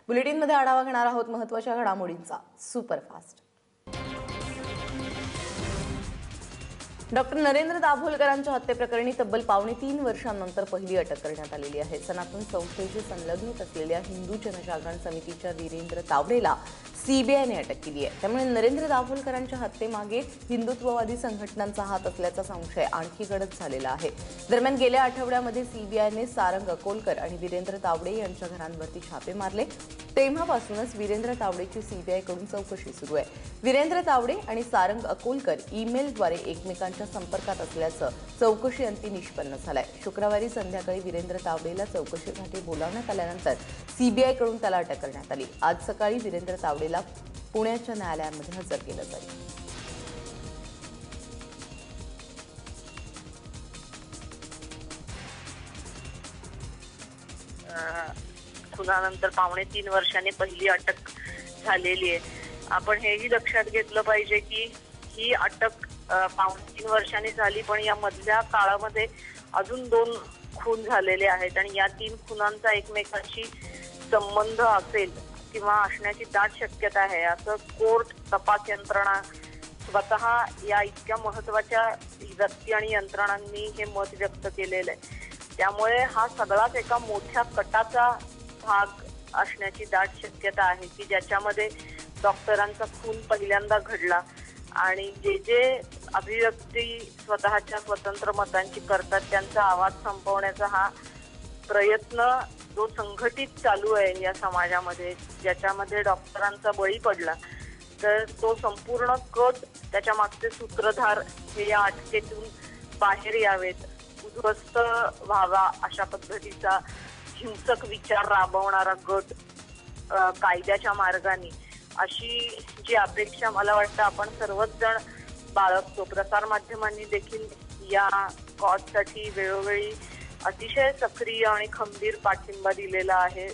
बुलेटिनमध्ये आढावा घेणार आहोत महत्त्वाच्या घडामोडींचा सुपरफास्ट। डॉक्टर नरेंद्र दाभोलकरांच्या हत्येप्रकरणी तब्बल 3.25 वर्षांनंतर पहिली अटक करण्यात आलेली आहे। सनातन संस्थेशी संलग्नित असलेल्या हिंदू जनजागरण समितीच्या वीरेंद्र तावडेला सीबीआयने अटक केली आहे। त्यामुळे नरेंद्र दाभोलकरांच्या हत्येमागे हिंदुत्ववादी संघटनांचा हात असल्याचा संशय आणखी गडद झालेला आहे। दरम्यान गेल्या आठवड्यामध्ये सीबीआयने सारंग अकोलकर आणि वीरेंद्र तावडे यांच्या घरांवरती छापे मारले। तेव्हापासूनच वीरेंद्र तावडेची सीबीआयकडून चौकशी सुरू आहे। वीरेंद्र तावडे आणि सारंग अकोलकर ईमेलद्वारे एकमेकांच्या संपर्कात असल्याचं चौकशीअंती निष्पन्न झालंय। शुक्रवारी संध्याकाळी वीरेंद्र तावडेला चौकशीसाठी बोलावण्यात आल्यानंतर सीबीआयकडून त्याला अटक करण्यात आली। आज सकाळी वीरेंद्र तावडेला पुण्याच्या न्यायालयामध्ये हजर केलं जाईल। खुनानंतर 3.25 वर्षांनी पहिली अटक झालेली आहे। आपण हेही लक्षात घेतलं पाहिजे की ही अटक 3.25 वर्षांनी झाली, पण या मधल्या काळामध्ये अजून 2 खून झालेले आहेत आणि या 3 खुनांचा एकमेकांशी संबंध असेल किंवा असण्याची दाट शक्यता आहे असं कोर्ट, तपास यंत्रणा स्वतः या इतक्या महत्त्वाच्या व्यक्ती आणि यंत्रणांनी हे मत व्यक्त केलेलं आहे। त्यामुळे हा सगळाच एका मोठ्या कटाचा भाग असण्याची दाट शक्यता आहे की ज्याच्यामध्ये डॉक्टरांचा खून पहिल्यांदा घडला आणि जे अभिव्यक्ती स्वतःच्या स्वतंत्र मतांची करतात त्यांचा आवाज संपवण्याचा हा प्रयत्न जो संघटित चालू आहे या समाजामध्ये, ज्याच्यामध्ये डॉक्टरांचा बळी पडला, तर तो संपूर्ण कट, त्याच्या मागचे सूत्रधार हे या अटकेतून बाहेर यावेत, उद्ध्वस्त व्हावा अशा पद्धतीचा हिंसक विचार राबवणारा गट कायद्याच्या मार्गाने, अशी जी अपेक्षा मला वाटतं आपण सर्वच जण बाळगतो। प्रसार माध्यमांनी देखील या कॉजसाठी वेळोवेळी अतिशय सक्रिय आणि खंबीर पाठिंबा दिलेला आहे।